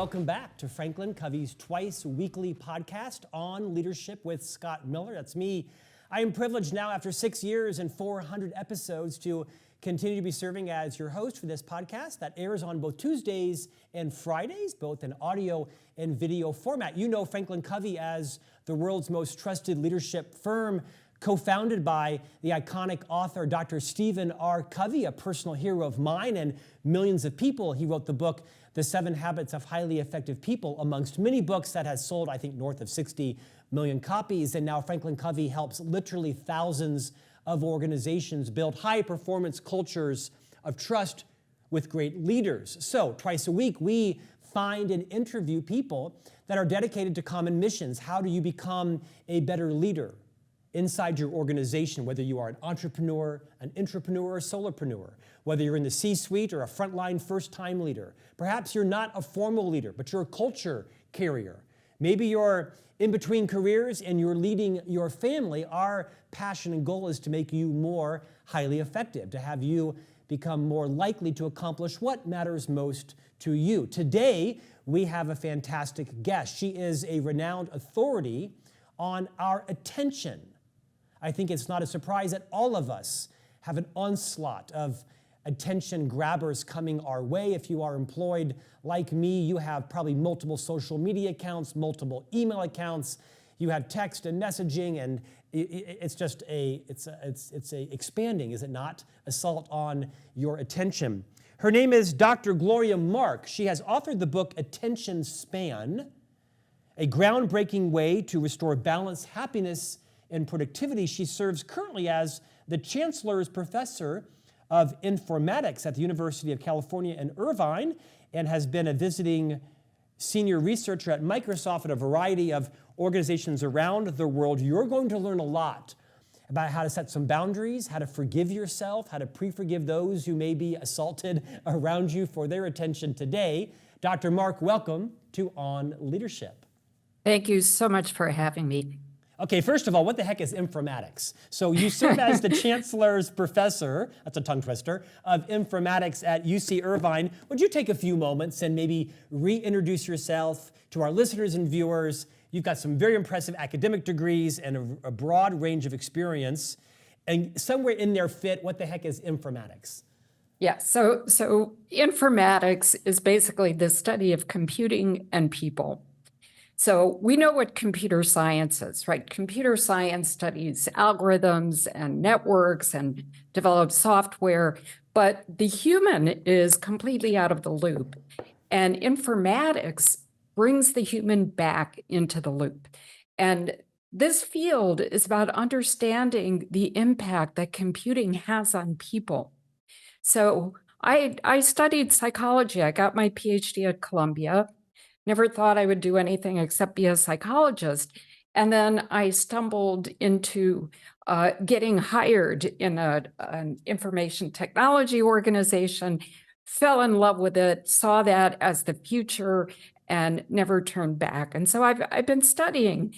welcome back to Franklin Covey's twice weekly podcast on leadership with Scott Miller. That's me. I am privileged now, after 6 years and 400 episodes, to continue to be serving as your host for this podcast that airs on both Tuesdays and Fridays, both in audio and video format. You know Franklin Covey as the world's most trusted leadership firm, co-founded by the iconic author Dr. Stephen R. Covey, a personal hero of mine and millions of people. He wrote the book, The 7 Habits of Highly Effective People, amongst many books that has sold, I think, north of 60 million copies. And now Franklin Covey helps literally thousands of organizations build high-performance cultures of trust with great leaders. So twice a week, we find and interview people that are dedicated to common missions. How do you become a better leader inside your organization, whether you are an entrepreneur, an intrapreneur, or solopreneur, whether you're in the C-suite or a frontline first-time leader. Perhaps you're not a formal leader, but you're a culture carrier. Maybe you're in between careers and you're leading your family. Our passion and goal is to make you more highly effective, to have you become more likely to accomplish what matters most to you. Today, we have a fantastic guest. She is a renowned authority on our attention. I think it's not a surprise that all of us have an onslaught of attention grabbers coming our way. If you are employed like me, you have probably multiple social media accounts, multiple email accounts. You have text and messaging, and it's just it's expanding, is it not? Assault on your attention. Her name is Dr. Gloria Mark. She has authored the book Attention Span, a groundbreaking way to restore balance, happiness, and productivity. She serves currently as the Chancellor's Professor of Informatics at the University of California in Irvine, and has been a visiting senior researcher at Microsoft at a variety of organizations around the world. You're going to learn a lot about how to set some boundaries, how to forgive yourself, how to pre-forgive those who may be assaulted around you for their attention today. Dr. Mark, welcome to On Leadership. Thank you so much for having me. Okay, first of all, what the heck is informatics? So you serve as the Chancellor's Professor, that's a tongue twister, of Informatics at UC Irvine. Would you take a few moments and maybe reintroduce yourself to our listeners and viewers? You've got some very impressive academic degrees and a broad range of experience. And somewhere in there fit, what the heck is informatics? Yeah, so informatics is basically the study of computing and people. So we know what computer science is, right? Computer science studies algorithms and networks and develops software, but the human is completely out of the loop. And informatics brings the human back into the loop. And this field is about understanding the impact that computing has on people. So I studied psychology. I got my PhD at Columbia. Never thought I would do anything except be a psychologist. And then I stumbled into getting hired in an information technology organization, fell in love with it, saw that as the future, and never turned back. And so I've been studying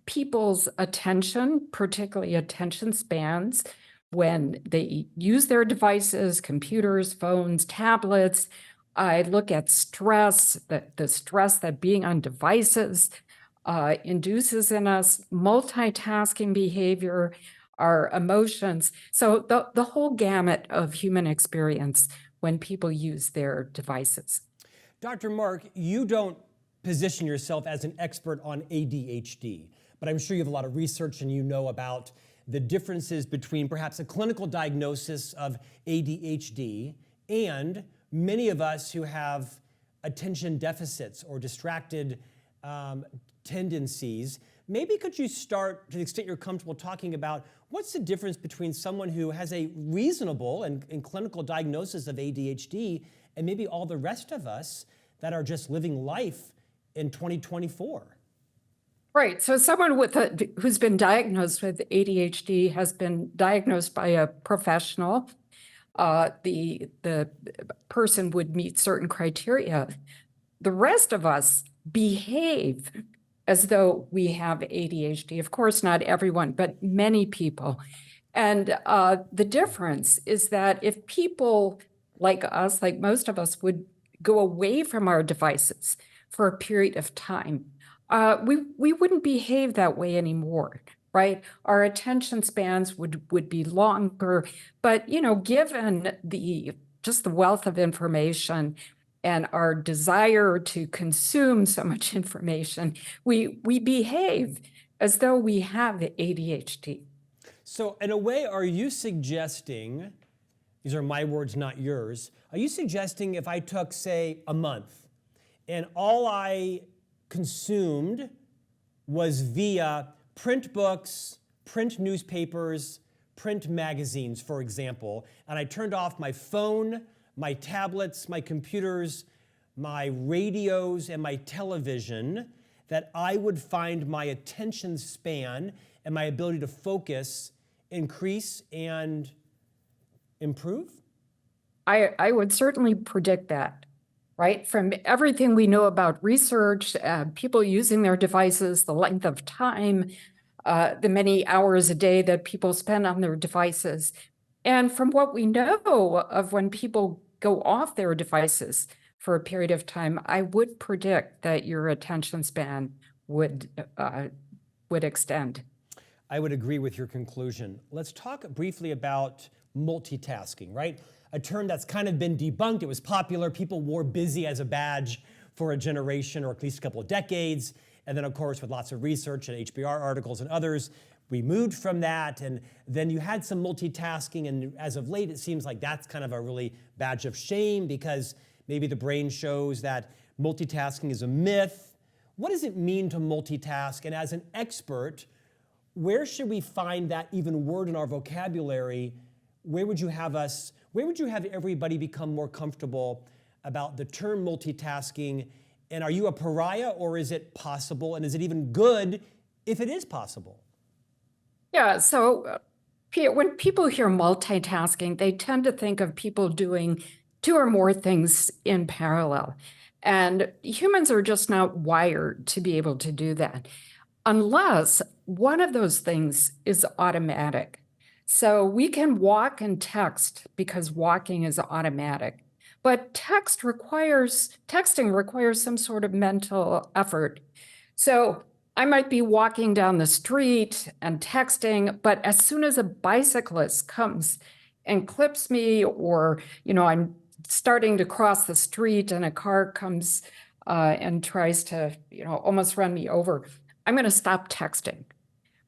people's attention, particularly attention spans, when they use their devices, computers, phones, tablets. I look at stress, the stress that being on devices induces in us, multitasking behavior, our emotions. So the whole gamut of human experience when people use their devices. Dr. Mark, you don't position yourself as an expert on ADHD, but I'm sure you have a lot of research and you know about the differences between perhaps a clinical diagnosis of ADHD and many of us who have attention deficits or distracted tendencies. Maybe could you start, to the extent you're comfortable, talking about what's the difference between someone who has a reasonable and clinical diagnosis of ADHD and maybe all the rest of us that are just living life in 2024? Right. So someone who's been diagnosed with ADHD has been diagnosed by a professional. The person would meet certain criteria. The rest of us behave as though we have ADHD. Of course, not everyone, but many people. And the difference is that if people like us, like most of us, would go away from our devices for a period of time, we wouldn't behave that way anymore, right? Our attention spans would be longer, but given just the wealth of information and our desire to consume so much information, we behave as though we have ADHD. So in a way, are you suggesting, these are my words, not yours, are you suggesting if I took, say, a month and all I consumed was via print books, print newspapers, print magazines, for example, and I turned off my phone, my tablets, my computers, my radios, and my television, that I would find my attention span and my ability to focus increase and improve? I would certainly predict that, right? From everything we know about research, people using their devices, the length of time, the many hours a day that people spend on their devices. And from what we know of when people go off their devices for a period of time, I would predict that your attention span would extend. I would agree with your conclusion. Let's talk briefly about multitasking, right? A term that's kind of been debunked. It was popular. People wore busy as a badge for a generation or at least a couple of decades. And then, of course, with lots of research and HBR articles and others, we moved from that. And then you had some multitasking. And as of late, it seems like that's kind of a really badge of shame because maybe the brain shows that multitasking is a myth. What does it mean to multitask? And as an expert, where should we find that even word in our vocabulary? Where would you have everybody become more comfortable about the term multitasking? And are you a pariah, or is it possible? And is it even good if it is possible? Yeah, so when people hear multitasking, they tend to think of people doing two or more things in parallel. And humans are just not wired to be able to do that, unless one of those things is automatic. So we can walk and text because walking is automatic. But texting requires some sort of mental effort. So I might be walking down the street and texting, but as soon as a bicyclist comes and clips me, or I'm starting to cross the street and a car comes and tries to almost run me over, I'm going to stop texting,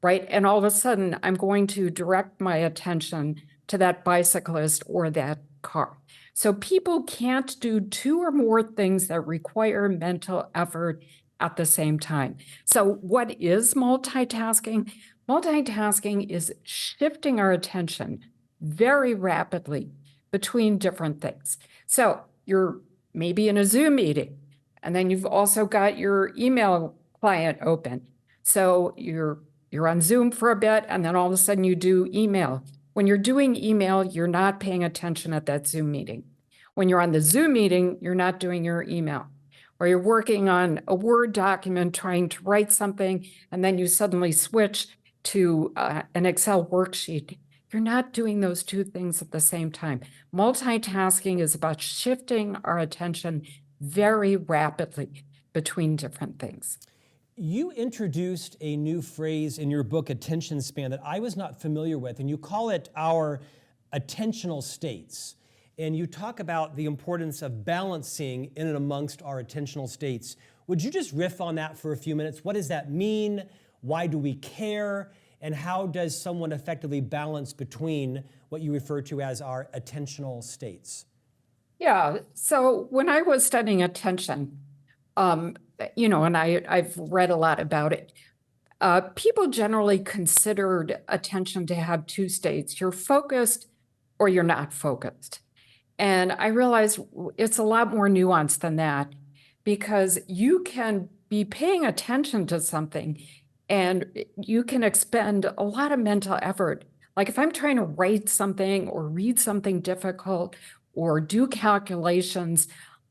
right? And all of a sudden, I'm going to direct my attention to that bicyclist or that car. So people can't do two or more things that require mental effort at the same time. So what is multitasking? Multitasking is shifting our attention very rapidly between different things. So you're maybe in a Zoom meeting, and then you've also got your email client open. So you're on Zoom for a bit, and then all of a sudden you do email. When you're doing email, you're not paying attention at that Zoom meeting. When you're on the Zoom meeting, you're not doing your email. Or you're working on a Word document trying to write something, and then you suddenly switch to an Excel worksheet. You're not doing those two things at the same time. Multitasking is about shifting our attention very rapidly between different things. You introduced a new phrase in your book, Attention Span, that I was not familiar with, and you call it our attentional states. And you talk about the importance of balancing in and amongst our attentional states. Would you just riff on that for a few minutes? What does that mean? Why do we care? And how does someone effectively balance between what you refer to as our attentional states? Yeah, so when I was studying attention, and I've read a lot about it, people generally considered attention to have two states. You're focused or you're not focused. And I realized it's a lot more nuanced than that, because you can be paying attention to something and you can expend a lot of mental effort. Like if I'm trying to write something or read something difficult or do calculations,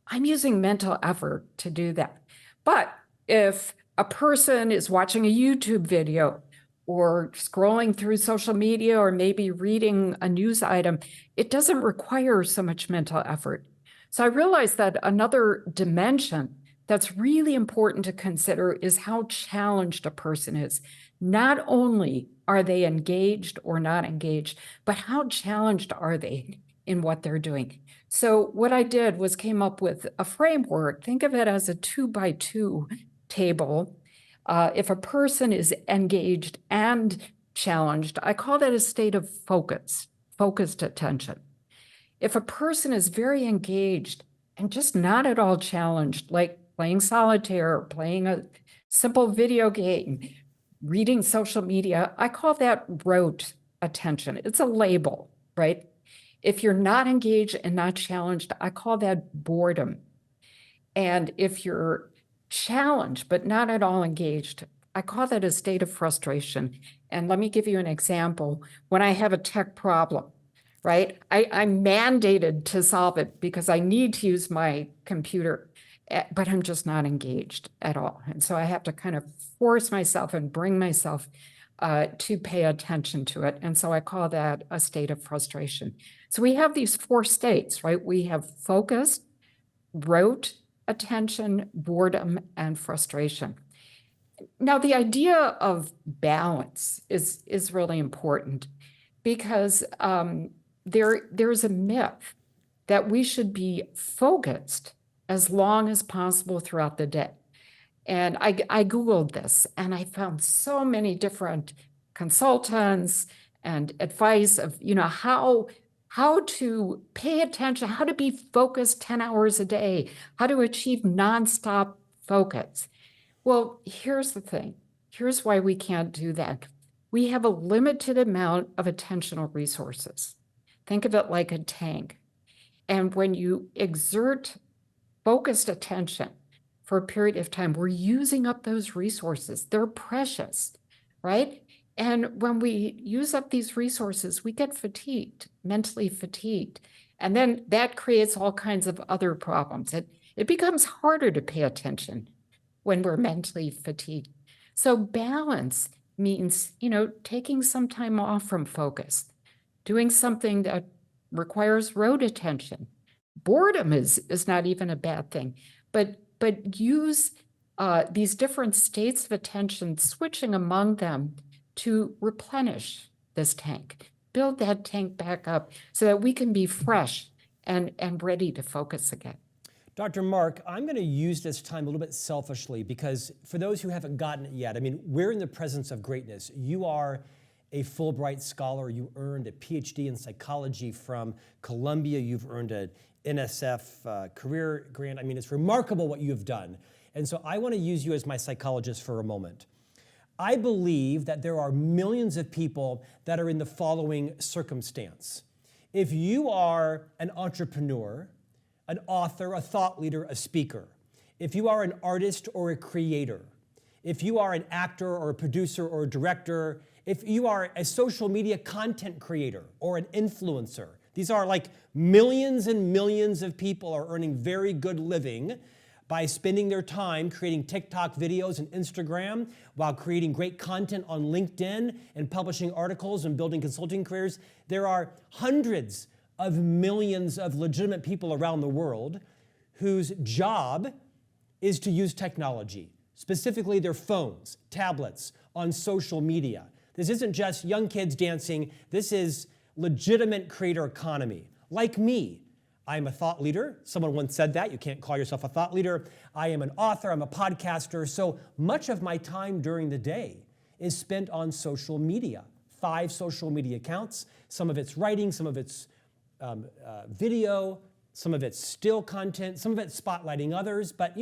I'm using mental effort to do that. But if a person is watching a YouTube video or scrolling through social media or maybe reading a news item, it doesn't require so much mental effort. So I realized that another dimension that's really important to consider is how challenged a person is. Not only are they engaged or not engaged, but how challenged are they in what they're doing? So what I did was came up with a framework. Think of it as a 2x2 table. If a person is engaged and challenged, I call that a state of focused attention. If a person is very engaged and just not at all challenged, like playing solitaire, playing a simple video game, reading social media, I call that rote attention. It's a label, right? If you're not engaged and not challenged, I call that boredom. And if you're challenged but not at all engaged, I call that a state of frustration. And let me give you an example. When I have a tech problem, right, I'm mandated to solve it because I need to use my computer, but I'm just not engaged at all. And so I have to kind of force myself and bring myself to pay attention to it. And so I call that a state of frustration. So we have these 4 states, right? We have focused, rote attention, boredom, and frustration. Now, the idea of balance is really important because there's a myth that we should be focused as long as possible throughout the day. And I Googled this and I found so many different consultants and advice of, how to pay attention, how to be focused 10 hours a day, how to achieve nonstop focus. Well, here's the thing. Here's why we can't do that. We have a limited amount of attentional resources. Think of it like a tank. And when you exert focused attention for a period of time, we're using up those resources. They're precious, right? And when we use up these resources, we get fatigued, mentally fatigued. And then that creates all kinds of other problems. It becomes harder to pay attention when we're mentally fatigued. So balance means, taking some time off from focus, doing something that requires rote attention. Boredom is not even a bad thing, but use these different states of attention, switching among them to replenish this tank, build that tank back up so that we can be fresh and ready to focus again. Dr. Mark, I'm going to use this time a little bit selfishly because for those who haven't gotten it yet, we're in the presence of greatness. You are a Fulbright scholar. You earned a PhD in psychology from Columbia. You've earned an NSF career grant. It's remarkable what you've done. And so I want to use you as my psychologist for a moment. I believe that there are millions of people that are in the following circumstance. If you are an entrepreneur, an author, a thought leader, a speaker, if you are an artist or a creator, if you are an actor or a producer or a director, if you are a social media content creator or an influencer, these are like millions and millions of people are earning very good living by spending their time creating TikTok videos and Instagram while creating great content on LinkedIn and publishing articles and building consulting careers. There are hundreds of millions of legitimate people around the world whose job is to use technology, specifically their phones, tablets, on social media. This isn't just young kids dancing. This is legitimate creator economy. Like me, I'm a thought leader. Someone once said that. You can't call yourself a thought leader. I am an author. I'm a podcaster. So much of my time during the day is spent on social media. 5 social media accounts. Some of it's writing, some of it's video, some of it's still content, some of it's spotlighting others. But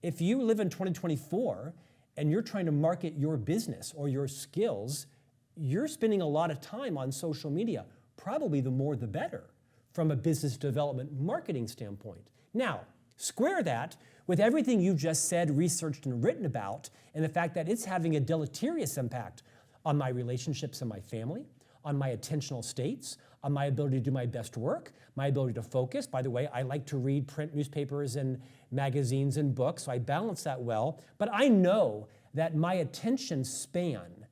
if you live in 2024 and you're trying to market your business or your skills, you're spending a lot of time on social media. Probably the more the better from a business development marketing standpoint. Now, square that with everything you just said, researched, and written about, and the fact that it's having a deleterious impact on my relationships and my family, on my attentional states, on my ability to do my best work, my ability to focus. By the way, I like to read print newspapers and magazines and books, so I balance that well. But I know that my attention span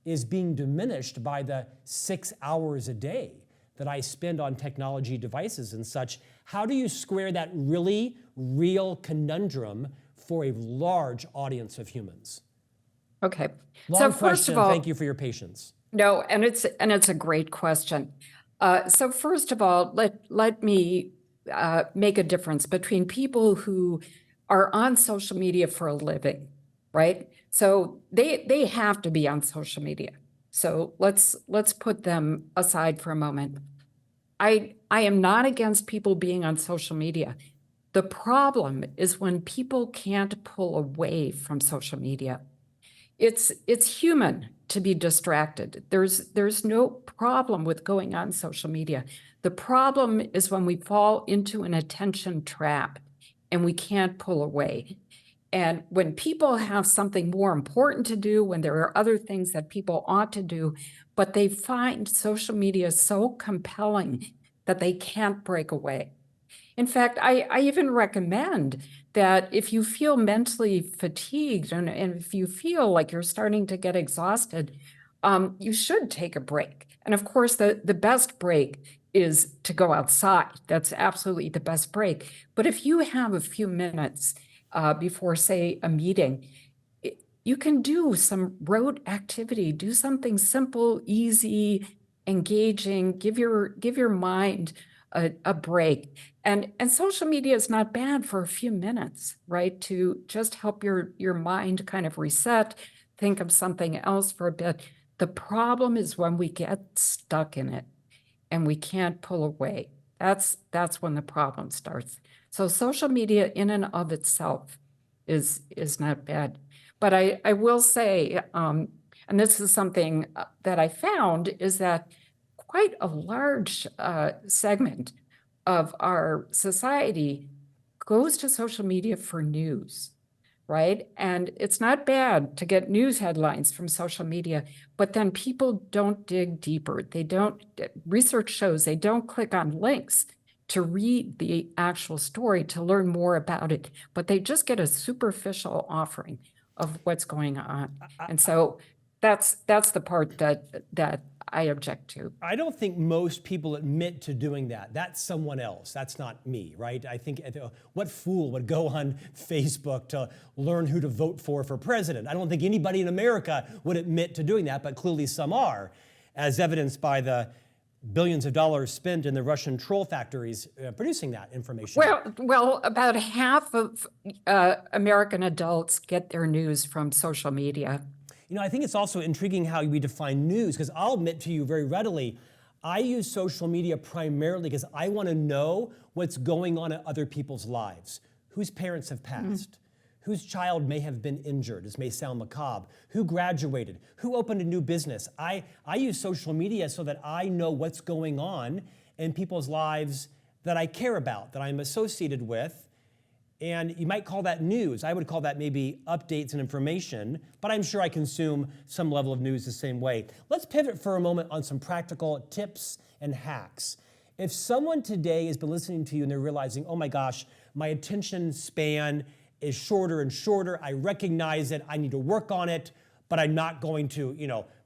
is being diminished by the 6 hours a day that I spend on technology devices and such. How do you square that really real conundrum for a large audience of humans? Okay. Long So first of question. all, Thank you for your patience. no, and it's a great question. So first of all, let me make a difference between people who are on social media for a living, right? So they have to be on social media. So let's put them aside for a moment. I am not against people being on social media. The problem is when people can't pull away from social media. It's human to be distracted. There's no problem with going on social media. The problem is when we fall into an attention trap and we can't pull away. And when people have something more important to do, when there are other things that people ought to do, but they find social media so compelling that they can't break away. In fact, I even recommend that if you feel mentally fatigued and if you feel like you're starting to get exhausted, you should take a break. And of course, the best break is to go outside. That's absolutely the best break. But if you have a few minutes before, say, a meeting, you can do some rote activity, do something simple, easy, engaging, give your mind a break. And social media is not bad for a few minutes, right? To just help your mind kind of reset, think of something else for a bit. The problem is when we get stuck in it and we can't pull away. That's when the problem starts. So social media in and of itself is not bad. But I will say, and this is something that I found, is that quite a large segment of our society goes to social media for news, right? And it's not bad to get news headlines from social media, but then people don't dig deeper. Research shows they don't click on links to read the actual story, to learn more about it, but they just get a superficial offering of what's going on. And so that's the part that I object to. I don't think most people admit to doing that. That's someone else. That's not me, right? I think what fool would go on Facebook to learn who to vote for president? I don't think anybody in America would admit to doing that, but clearly some are, as evidenced by the billions of dollars spent in the Russian troll factories producing that information. Well, about half of American adults get their news from social media. You know, I think it's also intriguing how we define news, because I'll admit to you very readily, I use social media primarily because I want to know what's going on in other people's lives, whose parents have passed, whose child may have been injured, this may sound macabre, who graduated, who opened a new business. I use social media so that I know what's going on in people's lives that I care about, that I'm associated with. And you might call that news. I would call that maybe updates and information, but I'm sure I consume some level of news the same way. Let's pivot for a moment on some practical tips and hacks. If someone today has been listening to you and they're realizing, oh my gosh, my attention span is shorter and shorter, I recognize it, I need to work on it, but I'm not going to,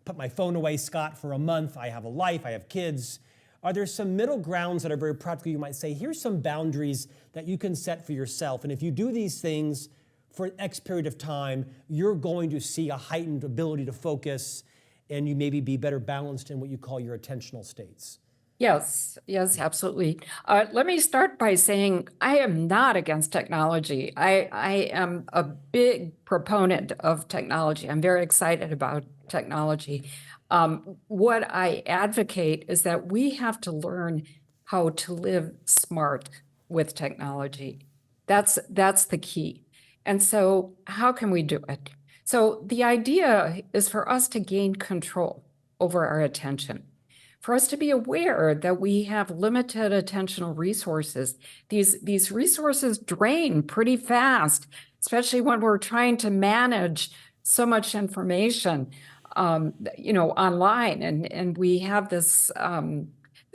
put my phone away, Scott, for a month. I have a life, I have kids. Are there some middle grounds that are very practical? You might say, here's some boundaries that you can set for yourself. And if you do these things for X period of time, you're going to see a heightened ability to focus, and you maybe be better balanced in what you call your attentional states. Yes, absolutely. Let me start by saying I am not against technology. I am a big proponent of technology. I'm very excited about technology. What I advocate is that we have to learn how to live smart with technology. That's the key. And so how can we do it? So the idea is for us to gain control over our attention, for us to be aware that we have limited attentional resources. These resources drain pretty fast, especially when we're trying to manage so much information, online, and we have this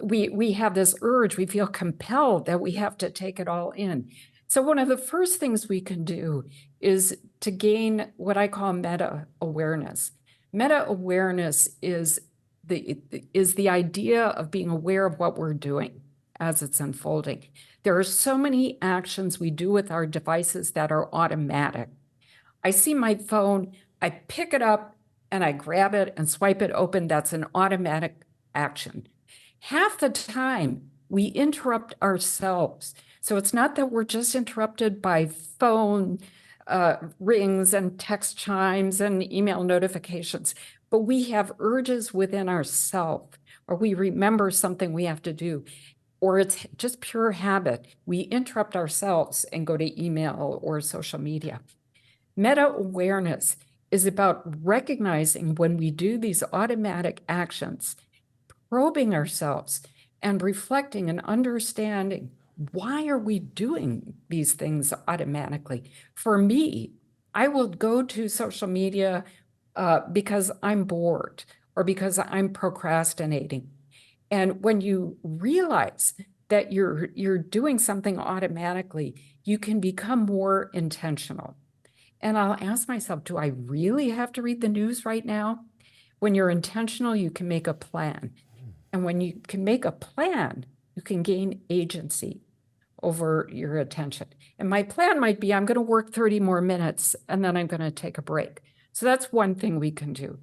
we have this urge. We feel compelled that we have to take it all in. So one of the first things we can do is to gain what I call meta awareness. Meta awareness is the idea of being aware of what we're doing as it's unfolding. There are so many actions we do with our devices that are automatic. I see my phone, I pick it up and I grab it and swipe it open. That's an automatic action. Half the time we interrupt ourselves. So it's not that we're just interrupted by phone rings and text chimes and email notifications, but we have urges within ourselves, or we remember something we have to do, or it's just pure habit. We interrupt ourselves and go to email or social media. Meta-awareness is about recognizing when we do these automatic actions, probing ourselves and reflecting and understanding, why are we doing these things automatically? For me, I will go to social media because I'm bored or because I'm procrastinating. And when you realize that you're doing something automatically, you can become more intentional. And I'll ask myself, do I really have to read the news right now? When you're intentional, you can make a plan. And when you can make a plan, you can gain agency over your attention. And my plan might be, I'm going to work 30 more minutes and then I'm going to take a break. So that's one thing we can do.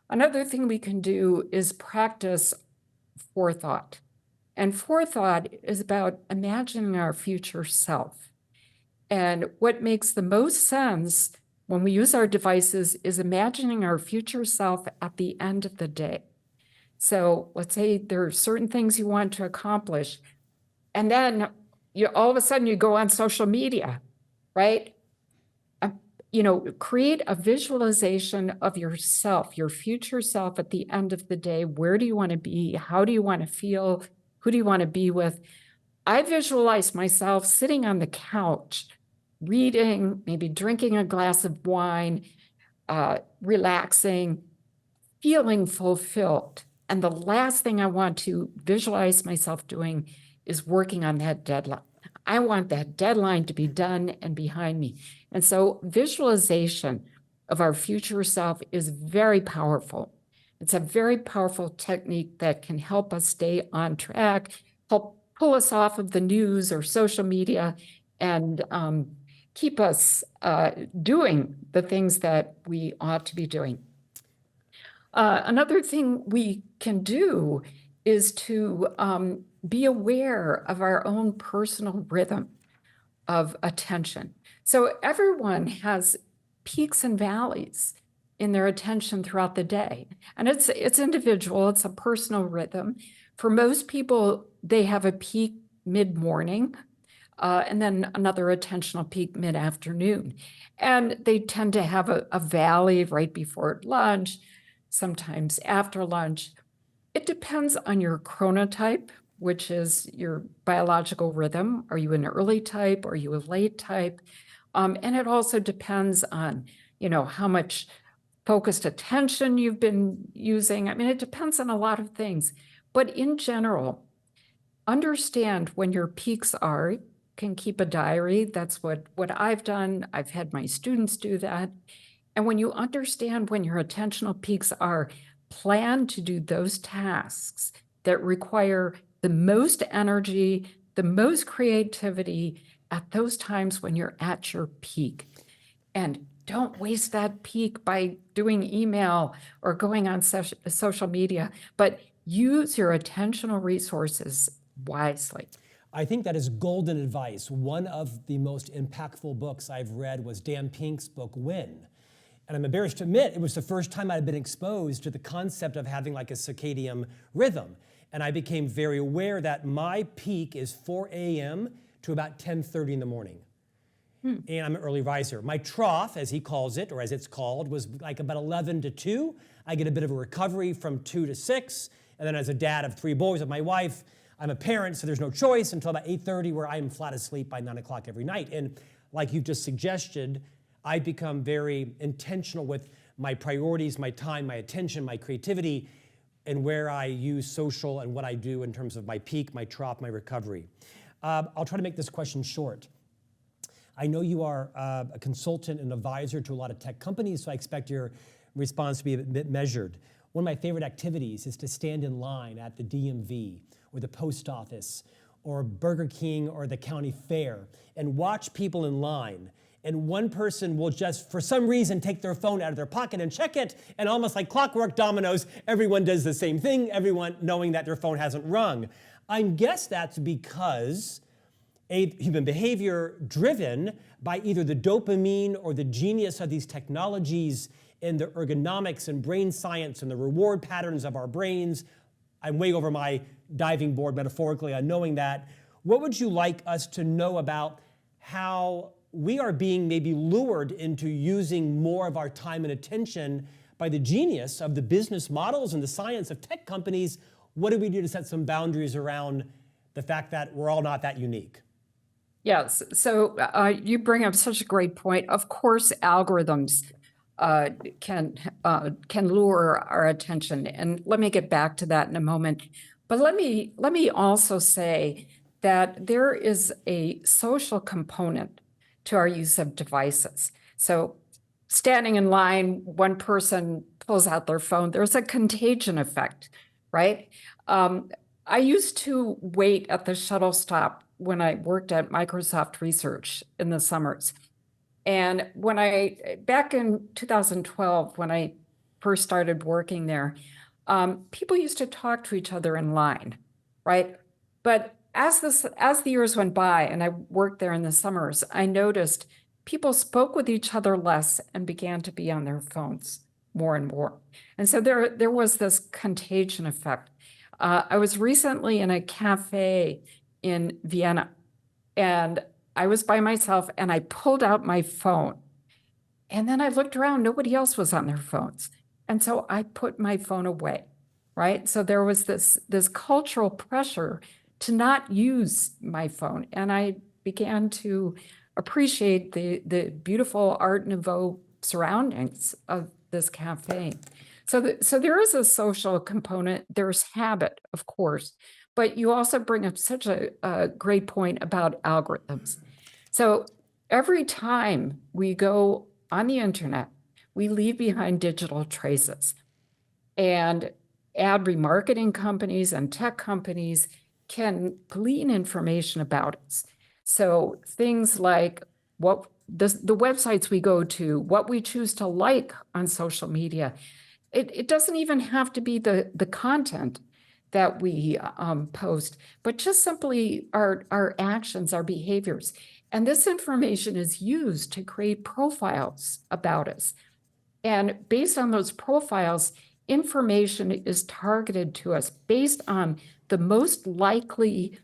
Another thing we can do is practice forethought. And forethought is about imagining our future self. And what makes the most sense when we use our devices is imagining our future self at the end of the day. So let's say there are certain things you want to accomplish, and then all of a sudden you go on social media, right? Create a visualization of yourself, your future self at the end of the day. Where do you want to be? How do you want to feel? Who do you want to be with? I visualize myself sitting on the couch, reading, maybe drinking a glass of wine, relaxing, feeling fulfilled. And the last thing I want to visualize myself doing is working on that deadline. I want that deadline to be done and behind me. And so visualization of our future self is very powerful. It's a very powerful technique that can help us stay on track, help pull us off of the news or social media, and keep us doing the things that we ought to be doing. Another thing we can do is to be aware of our own personal rhythm of attention. So everyone has peaks and valleys in their attention throughout the day. And it's individual, it's a personal rhythm. For most people, they have a peak mid-morning, and then another attentional peak mid-afternoon. And they tend to have a valley right before lunch, sometimes after lunch. It depends on your chronotype, which is your biological rhythm. Are you an early type? Are you a late type? And it also depends on, how much focused attention you've been using. I mean, it depends on a lot of things. But in general, understand when your peaks are. Can keep a diary. That's what I've done. I've had my students do that. And when you understand when your attentional peaks are, plan to do those tasks that require the most energy, the most creativity at those times when you're at your peak. And don't waste that peak by doing email or going on social media, but use your attentional resources wisely. I think that is golden advice. One of the most impactful books I've read was Dan Pink's book, When. And I'm embarrassed to admit, it was the first time I'd been exposed to the concept of having like a circadian rhythm. And I became very aware that my peak is 4 a.m. to about 10:30 in the morning. And I'm an early riser. My trough, as he calls it, or as it's called, was like about 11 to 2. I get a bit of a recovery from 2 to 6. And then as a dad of 3 boys with my wife, I'm a parent, so there's no choice until about 8:30, where I'm flat asleep by 9 o'clock every night. And like you've just suggested, I become very intentional with my priorities, my time, my attention, my creativity, and where I use social and what I do in terms of my peak, my trough, my recovery. I'll try to make this question short. I know you are a consultant and advisor to a lot of tech companies, so I expect your response to be a bit measured. One of my favorite activities is to stand in line at the DMV or the post office or Burger King or the county fair and watch people in line. And one person will just, for some reason, take their phone out of their pocket and check it. And almost like clockwork dominoes, everyone does the same thing, everyone knowing that their phone hasn't rung. I guess that's because human behavior driven by either the dopamine or the genius of these technologies and the ergonomics and brain science and the reward patterns of our brains. I'm way over my diving board metaphorically on knowing that. What would you like us to know about how we are being maybe lured into using more of our time and attention by the genius of the business models and the science of tech companies? What do we do to set some boundaries around the fact that we're all not that unique? Yes, so you bring up such a great point. Of course, algorithms can lure our attention, and let me get back to that in a moment. But let me also say that there is a social component to our use of devices. So standing in line, one person pulls out their phone. There's a contagion effect, right? I used to wait at the shuttle stop when I worked at Microsoft Research in the summers. And back in 2012, when I first started working there, people used to talk to each other in line, right? But as the years went by and I worked there in the summers, I noticed people spoke with each other less and began to be on their phones more and more. And so there was this contagion effect. I was recently in a cafe in Vienna, and I was by myself, and I pulled out my phone. And then I looked around, nobody else was on their phones. And so I put my phone away, right? So there was this cultural pressure to not use my phone. And I began to appreciate the beautiful Art Nouveau surroundings of this cafe. So there is a social component. There's habit, of course, but you also bring up such a great point about algorithms. So every time we go on the internet, we leave behind digital traces. And ad remarketing companies and tech companies can glean information about us. So things like what the websites we go to, what we choose to like on social media, it doesn't even have to be the content that we post, but just simply our actions, our behaviors. And this information is used to create profiles about us. And based on those profiles, information is targeted to us based on the most likely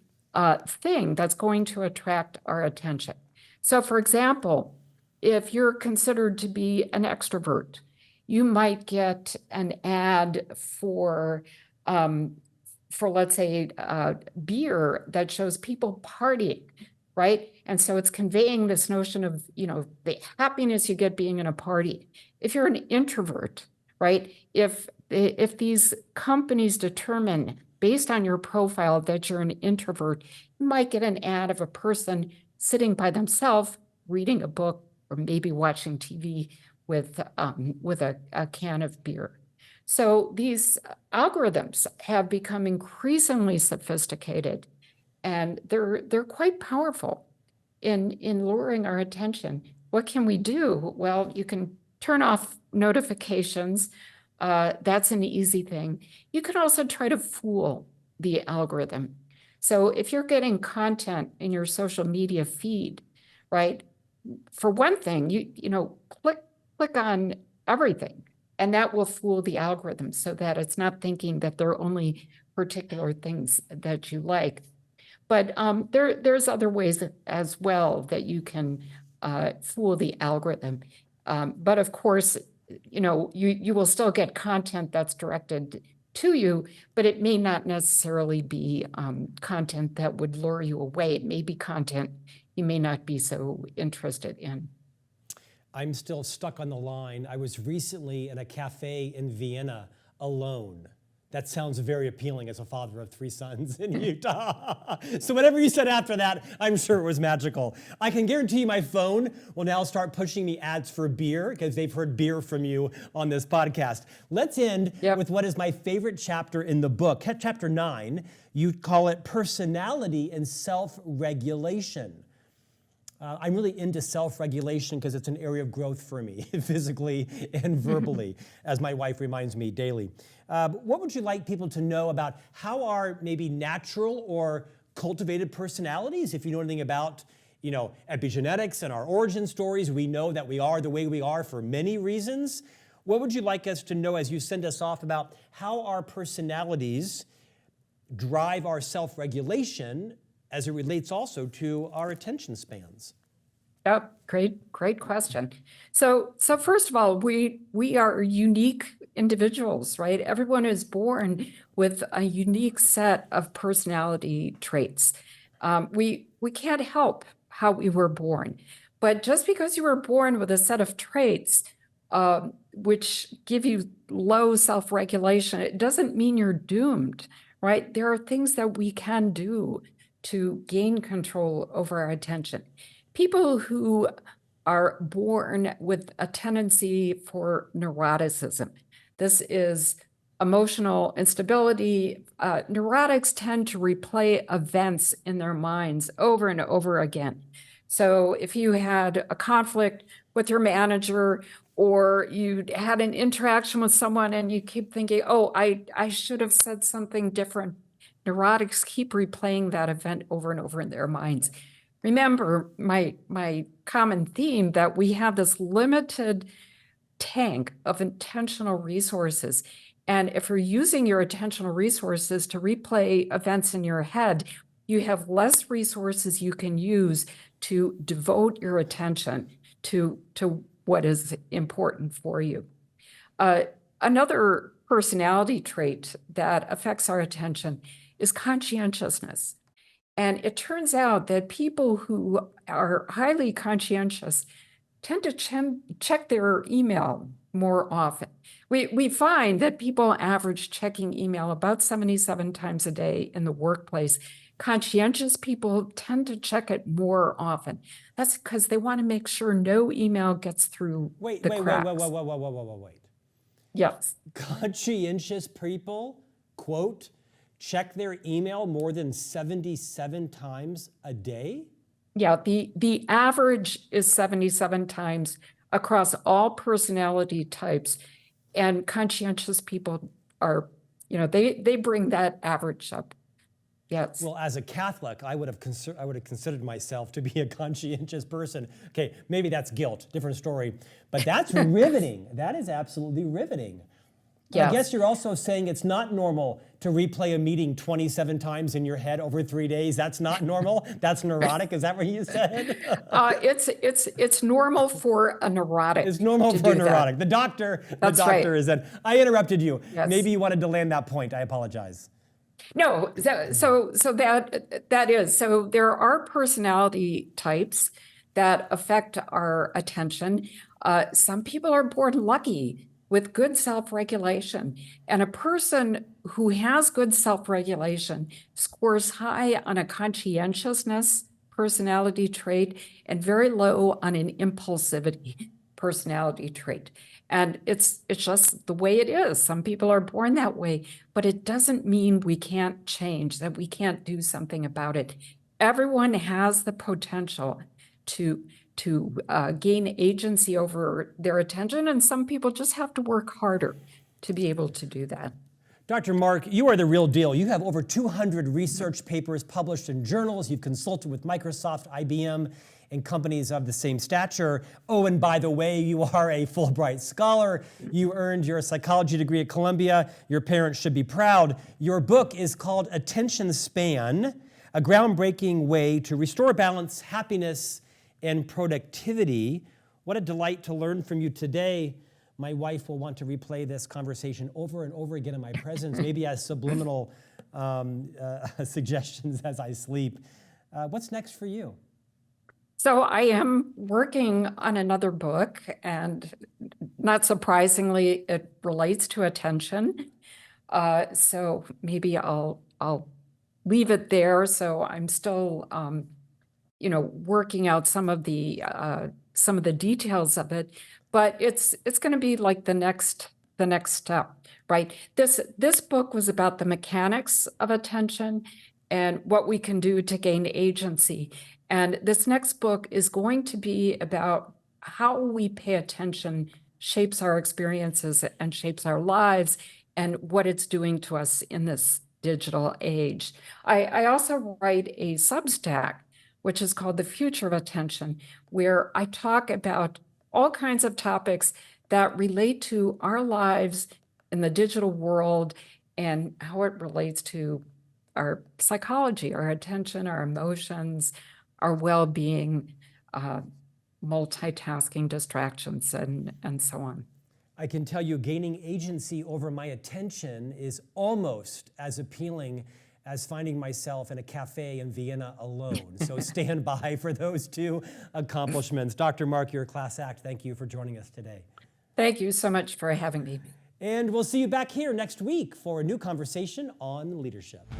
thing that's going to attract our attention. So for example, if you're considered to be an extrovert, you might get an ad for let's say, beer that shows people partying, right? And so it's conveying this notion of, the happiness you get being in a party. If you're an introvert, right? If these companies determine based on your profile that you're an introvert, you might get an ad of a person sitting by themselves, reading a book, or maybe watching TV with a can of beer. So these algorithms have become increasingly sophisticated, and they're quite powerful in luring our attention. What can we do? Well, you can turn off notifications. That's an easy thing. You can also try to fool the algorithm. So if you're getting content in your social media feed, right? For one thing, you click on everything, and that will fool the algorithm so that it's not thinking that there are only particular things that you like. But there's other ways as well that you can fool the algorithm. But of course, you will still get content that's directed to you, but it may not necessarily be content that would lure you away. It may be content you may not be so interested in. I'm still stuck on the line. I was recently in a cafe in Vienna alone. That sounds very appealing as a father of 3 sons in Utah. So whatever you said after that, I'm sure it was magical. I can guarantee you my phone will now start pushing me ads for beer because they've heard beer from you on this podcast. Let's end with what is my favorite chapter in the book, chapter 9. You call it Personality and Self-Regulation. I'm really into self-regulation because it's an area of growth for me, physically and verbally, as my wife reminds me daily. What would you like people to know about how our maybe natural or cultivated personalities, if you know anything about, epigenetics and our origin stories, we know that we are the way we are for many reasons. What would you like us to know as you send us off about how our personalities drive our self-regulation as it relates also to our attention spans? Yep, great question. So first of all, we are unique individuals, right? Everyone is born with a unique set of personality traits. We can't help how we were born, but just because you were born with a set of traits which give you low self-regulation, it doesn't mean you're doomed, right? There are things that we can do to gain control over our attention. People who are born with a tendency for neuroticism, this is emotional instability. Neurotics tend to replay events in their minds over and over again. So if you had a conflict with your manager, or you had an interaction with someone and you keep thinking, oh, I should have said something different, neurotics keep replaying that event over and over in their minds. Remember my common theme that we have this limited tank of attentional resources. And if you're using your attentional resources to replay events in your head, you have less resources you can use to devote your attention to what is important for you. Another personality trait that affects our attention is conscientiousness. And it turns out that people who are highly conscientious tend to check their email more often. We find that people average checking email about 77 times a day in the workplace. Conscientious people tend to check it more often. That's because they want to make sure no email gets through the cracks. Wait. Yes. Conscientious people, quote, check their email more than 77 times a day? Yeah, the average is 77 times across all personality types. And conscientious people are, they bring that average up. Yes. Well, as a Catholic, I would have considered myself to be a conscientious person. Okay, maybe that's guilt, different story. But that's riveting. That is absolutely riveting. Yes. I guess you're also saying it's not normal to replay a meeting 27 times in your head over 3 days. That's not normal. That's neurotic. Is that what you said? It's normal for a neurotic. It's normal for a neurotic. That. The doctor Right. is in. I interrupted you. Yes. Maybe you wanted to land that point. I apologize. No, so that is. So there are personality types that affect our attention. Some people are born lucky with good self-regulation, and a person who has good self-regulation scores high on a conscientiousness personality trait and very low on an impulsivity personality trait. And it's just the way it is. Some people are born that way, but it doesn't mean we can't change, that we can't do something about it. Everyone has the potential to gain agency over their attention, and some people just have to work harder to be able to do that. Dr. Mark, you are the real deal. You have over 200 research papers published in journals. You've consulted with Microsoft, IBM, and companies of the same stature. Oh, and by the way, you are a Fulbright scholar. You earned your psychology degree at Columbia. Your parents should be proud. Your book is called Attention Span, a groundbreaking way to restore balance, happiness, and productivity. What a delight to learn from you today. My wife will want to replay this conversation over and over again in my presence, maybe as subliminal suggestions as I sleep. What's next for you? So I am working on another book, and not surprisingly, it relates to attention. So maybe I'll leave it there. So I'm still working out some of the details of it, but it's going to be like the next step, right? This book was about the mechanics of attention and what we can do to gain agency. And this next book is going to be about how we pay attention shapes our experiences and shapes our lives and what it's doing to us in this digital age. I also write a Substack, which is called The Future of Attention, where I talk about all kinds of topics that relate to our lives in the digital world and how it relates to our psychology, our attention, our emotions, our well-being, multitasking, distractions, and so on. I can tell you gaining agency over my attention is almost as appealing as finding myself in a cafe in Vienna alone. So stand by for those two accomplishments. Dr. Mark, you're a class act. Thank you for joining us today. Thank you so much for having me. And we'll see you back here next week for a new conversation on leadership.